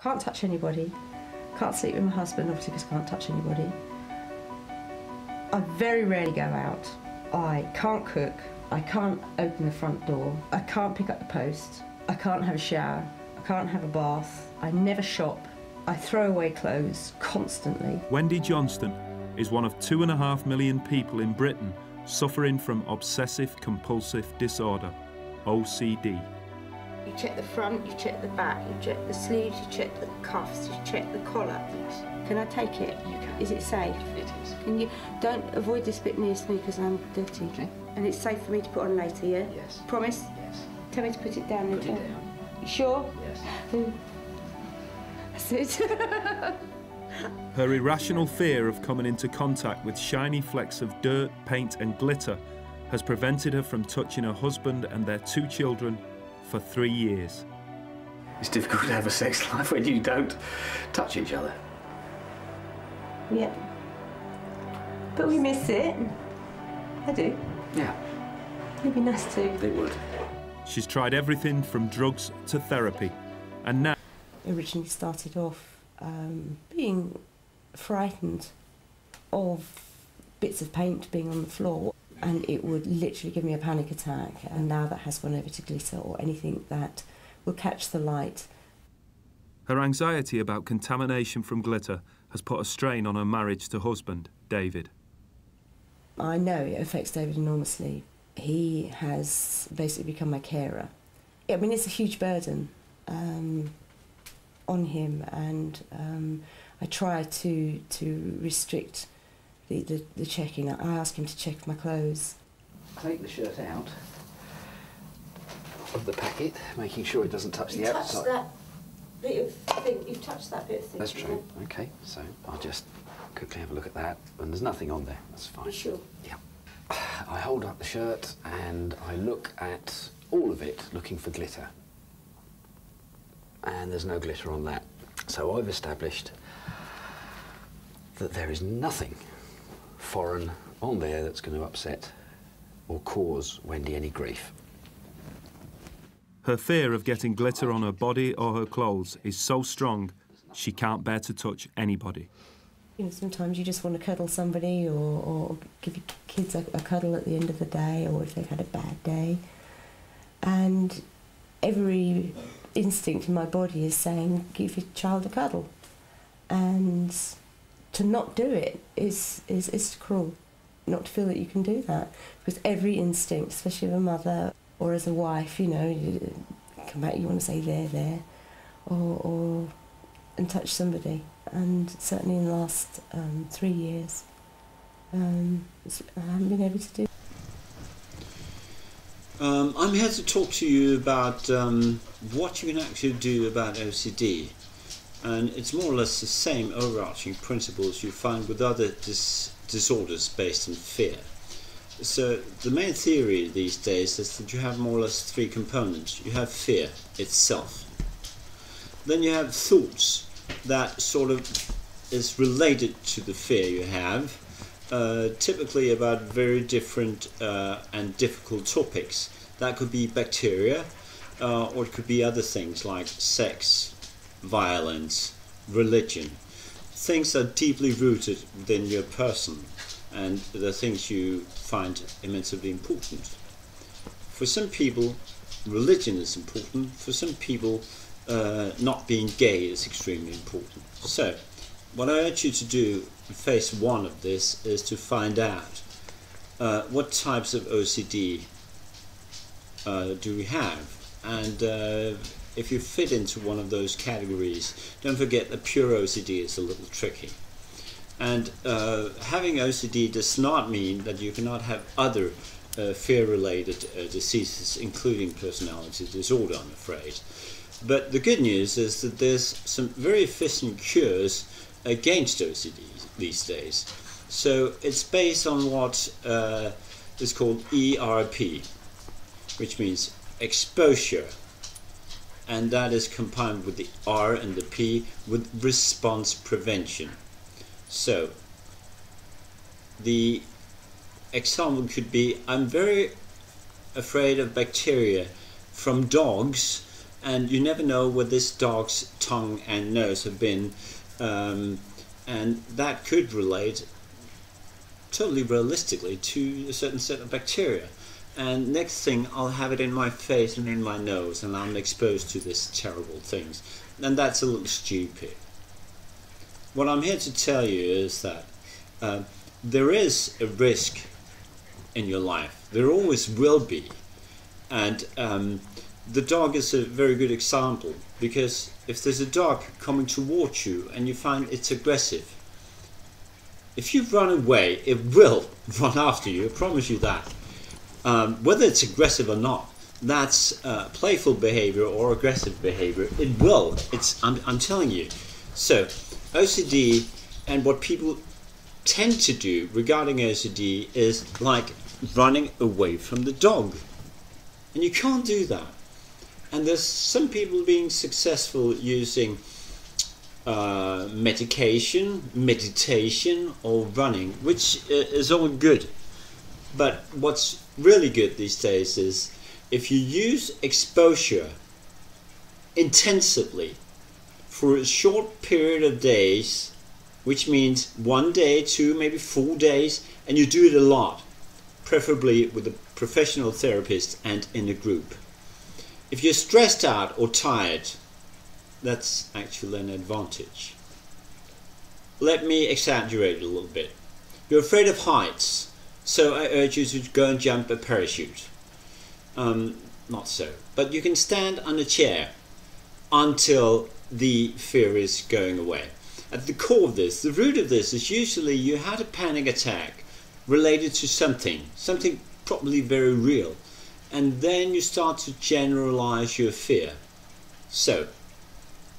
Can't touch anybody. Can't sleep with my husband, obviously, because I can't touch anybody. I very rarely go out. I can't cook. I can't open the front door. I can't pick up the post. I can't have a shower. I can't have a bath. I never shop. I throw away clothes constantly. Wendy Johnston is one of 2.5 million people in Britain suffering from obsessive-compulsive disorder, OCD. You check the front, you check the back, you check the sleeves, you check the cuffs, you check the collar. Yes. Can I take it? You can. Is it safe? It is. Can you don't avoid this bit near me because I'm dirty. Okay. And it's safe for me to put on later, yeah? Yes. Promise? Yes. Tell me to put it down. Put it down. You sure? Yes. That's it. Her irrational fear of coming into contact with shiny flecks of dirt, paint and glitter has prevented her from touching her husband and their 2 children for 3 years. It's difficult to have a sex life when you don't touch each other. Yeah. But we miss it. I do. Yeah. It'd be nice too. It would. She's tried everything from drugs to therapy, and now Originally started off being frightened of bits of paint being on the floor, and it would literally give me a panic attack, and now that has gone over to glitter or anything that will catch the light. her anxiety about contamination from glitter has put a strain on her marriage to husband, David. I know it affects David enormously. He has basically become my carer. I mean, it's a huge burden on him, and I try to restrict the checking. I ask him to check my clothes. Take the shirt out of the packet, making sure it doesn't touch the outside. That bit of thing. You've touched that bit of thing. That's true. Okay, so I'll just quickly have a look at that, and there's nothing on there. That's fine. You sure? Yeah. I hold up the shirt and I look at all of it, looking for glitter. And there's no glitter on that. So I've established that there is nothing foreign on there that's going to upset or cause Wendy any grief. Her fear of getting glitter on her body or her clothes is so strong, she can't bear to touch anybody. You know, sometimes you just want to cuddle somebody or give your kids a cuddle at the end of the day, or if they've had a bad day. And every instinct in my body is saying, give your child a cuddle. And to not do it is cruel, not to feel that you can do that. Because every instinct, especially as a mother or as a wife, you know, you come back, you want to say there, and touch somebody. And certainly in the last 3 years, I haven't been able to do. I'm here to talk to you about what you can actually do about OCD. And it's more or less the same overarching principles you find with other disorders based on fear. So the main theory these days is that you have more or less 3 components. You have fear itself. Then you have thoughts that sort of is related to the fear you have, typically about very different and difficult topics. That could be bacteria, or it could be other things like sex, violence, religion. Things that are deeply rooted within your person, and the things you find immensely important. For some people, religion is important. For some people, not being gay is extremely important. So, what I urge you to do in phase 1 of this is to find out what types of OCD do we have, and if you fit into one of those categories, don't forget that pure OCD is a little tricky. And having OCD does not mean that you cannot have other fear-related diseases, including personality disorder, I'm afraid. But the good news is that there's some very efficient cures against OCD these days. So it's based on what is called ERP, which means exposure. And that is combined with the R and the P with response prevention. So the example could be, I'm very afraid of bacteria from dogs and you never know where this dog's tongue and nose have been, and that could relate totally realistically to a certain set of bacteria. And next thing, I'll have it in my face and in my nose, and I'm exposed to these terrible things. And that's a little stupid. What I'm here to tell you is that there is a risk in your life. There always will be. And the dog is a very good example, because if there's a dog coming towards you and you find it's aggressive, if you run away, it will run after you, I promise you that. Whether it's aggressive or not, that's playful behavior or aggressive behavior. It will. I'm telling you. So, OCD, and what people tend to do regarding OCD is like running away from the dog. And you can't do that. And there's some people being successful using medication, meditation, or running, which is all good. But what's really good these days is if you use exposure intensively for a short period of days, which means 1 day, 2, maybe 4 days, and you do it a lot, preferably with a professional therapist and in a group. If you're stressed out or tired, that's actually an advantage. Let me exaggerate a little bit. You're afraid of heights, so I urge you to go and jump a parachute. Not so. But you can stand on a chair until the fear is going away. At the core of this, the root of this is usually you had a panic attack related to something probably very real. And then you start to generalize your fear. So,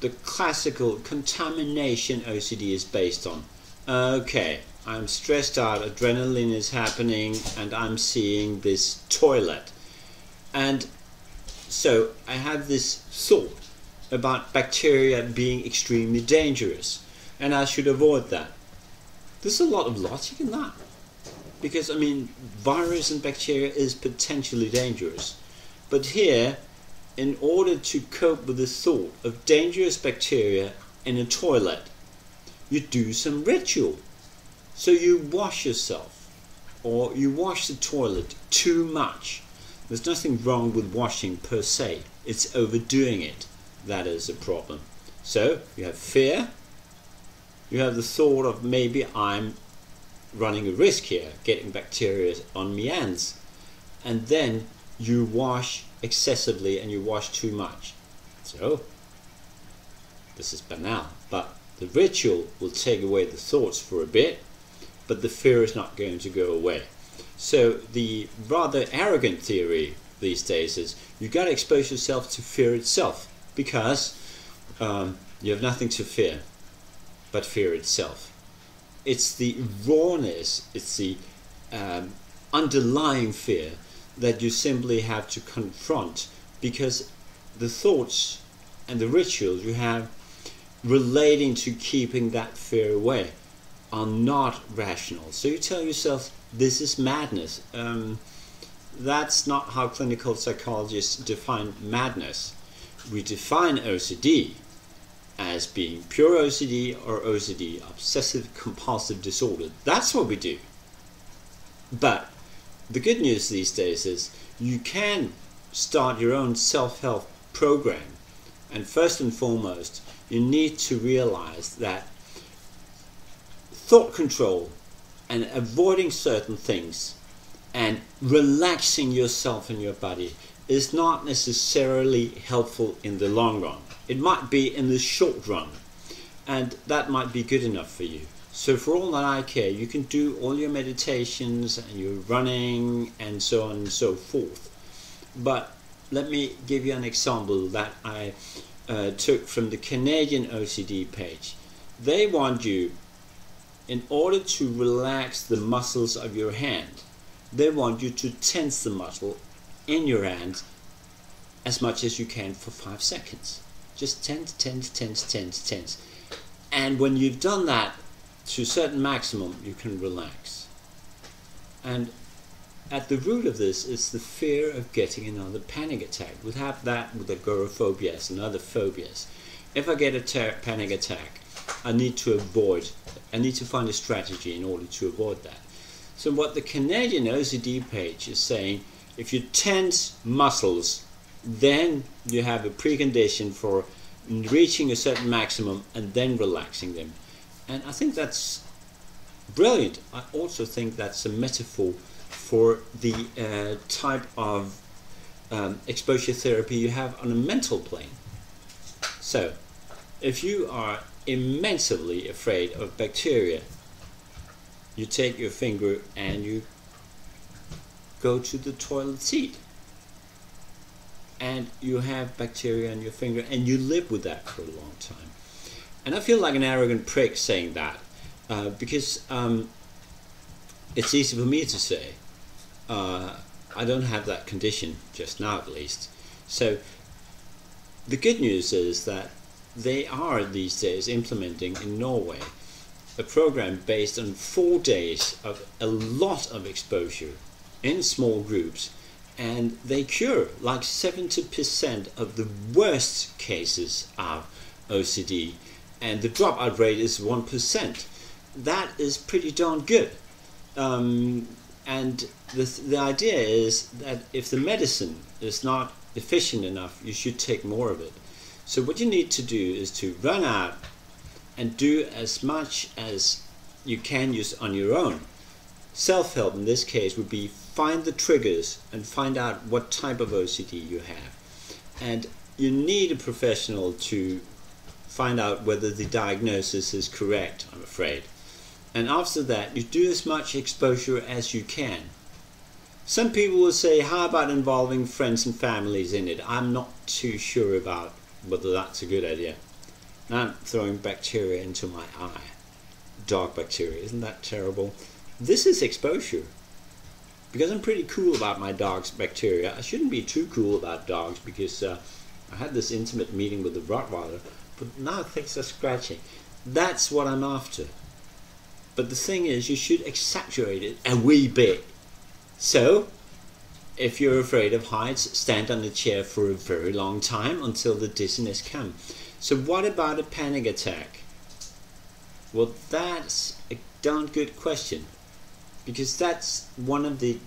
the classical contamination OCD is based on, okay, I'm stressed out, adrenaline is happening, and I'm seeing this toilet. And so I have this thought about bacteria being extremely dangerous, and I should avoid that. There's a lot of logic in that. Because, I mean, virus and bacteria is potentially dangerous. But here, in order to cope with the thought of dangerous bacteria in a toilet, you do some ritual. So you wash yourself, or you wash the toilet too much. There's nothing wrong with washing per se. It's overdoing it. That is a problem. So, you have fear. You have the thought of maybe I'm running a risk here, getting bacteria on my hands, and then you wash excessively and you wash too much. So this is banal, but the ritual will take away the thoughts for a bit, but the fear is not going to go away. So the rather arrogant theory these days is you got to expose yourself to fear itself, because you have nothing to fear but fear itself. It's the rawness, it's the underlying fear that you simply have to confront, because the thoughts and the rituals you have relating to keeping that fear away are not rational. So you tell yourself, this is madness. That's not how clinical psychologists define madness. We define OCD as being pure OCD or OCD, obsessive compulsive disorder. That's what we do. But the good news these days is you can start your own self-help program, and first and foremost you need to realize that thought control and avoiding certain things and relaxing yourself and your body is not necessarily helpful in the long run. It might be in the short run, and that might be good enough for you. So for all that I care, you can do all your meditations and your running and so on and so forth. But let me give you an example that I took from the Canadian OCD page. They want you, in order to relax the muscles of your hand, they want you to tense the muscle in your hand as much as you can for 5 seconds. Just tense, tense, tense, tense, tense. And when you've done that to a certain maximum, you can relax. And at the root of this is the fear of getting another panic attack. We have that with agoraphobias and other phobias. If I get a panic attack, I need to find a strategy in order to avoid that. So what the Canadian OCD page is saying, if you tense muscles, then you have a precondition for reaching a certain maximum and then relaxing them. And I think that's brilliant. I also think that's a metaphor for the type of exposure therapy you have on a mental plane. So, if you are immensely afraid of bacteria, you take your finger and you go to the toilet seat. And you have bacteria on your finger and you live with that for a long time. And I feel like an arrogant prick saying that because it's easy for me to say. I don't have that condition just now, at least. So the good news is that they are these days implementing in Norway a program based on 4 days of a lot of exposure in small groups, and they cure like 70% of the worst cases of OCD, and the dropout rate is 1%. That is pretty darn good. And the idea is that if the medicine is not efficient enough, you should take more of it. So what you need to do is to run out and do as much as you can use on your own. Self-help in this case would be find the triggers and find out what type of OCD you have. And you need a professional to find out whether the diagnosis is correct, I'm afraid. And after that, you do as much exposure as you can. Some people will say, how about involving friends and families in it? I'm not too sure about whether that's a good idea. Now I'm throwing bacteria into my eye. Dog bacteria, isn't that terrible? This is exposure. Because I'm pretty cool about my dog's bacteria, I shouldn't be too cool about dogs because I had this intimate meeting with the Rottweiler, but now things are scratching. That's what I'm after. But the thing is, you should exaggerate it a wee bit. So, if you're afraid of heights, stand on a chair for a very long time until the dizziness comes. So what about a panic attack? Well, that's a darn good question. Because that's one of the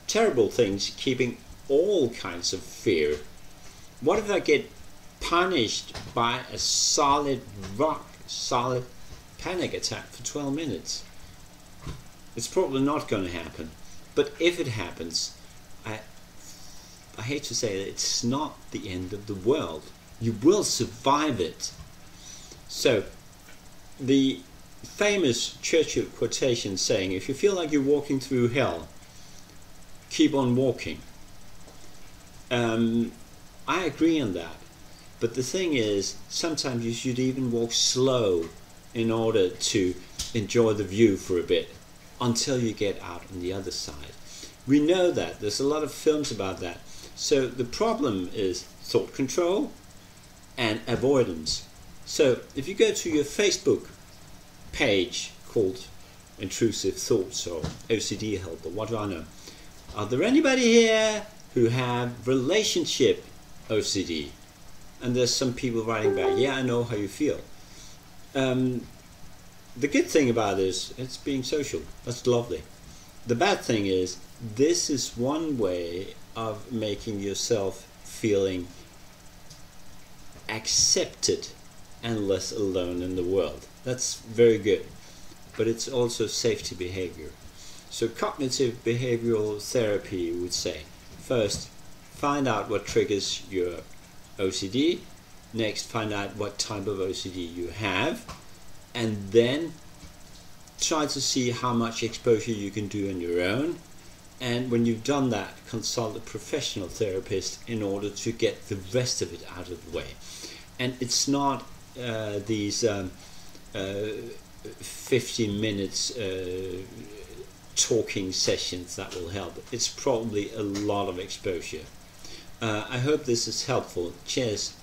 terrible things keeping all kinds of fear. What if I get punished by a solid, rock-solid panic attack for 12 minutes? It's probably not going to happen. But if it happens, I hate to say that it's not the end of the world. You will survive it. So, the famous Churchill quotation saying, if you feel like you're walking through hell, keep on walking. I agree on that. But the thing is, sometimes you should even walk slow in order to enjoy the view for a bit until you get out on the other side. We know that. There's a lot of films about that. So the problem is thought control and avoidance. So if you go to your Facebook page called Intrusive Thoughts or OCD Help or what do I know, are there anybody here who have relationship OCD? And there's some people writing back, yeah, I know how you feel. The good thing about this, it's being social. That's lovely. The bad thing is, this is one way of making yourself feeling accepted and less alone in the world. That's very good. But it's also safety behavior. So cognitive behavioral therapy would say, first, find out what triggers your OCD. Next, find out what type of OCD you have. And then try to see how much exposure you can do on your own. And when you've done that, consult a professional therapist in order to get the rest of it out of the way. And it's not these 15 minutes talking sessions that will help. It's probably a lot of exposure. I hope this is helpful. Cheers.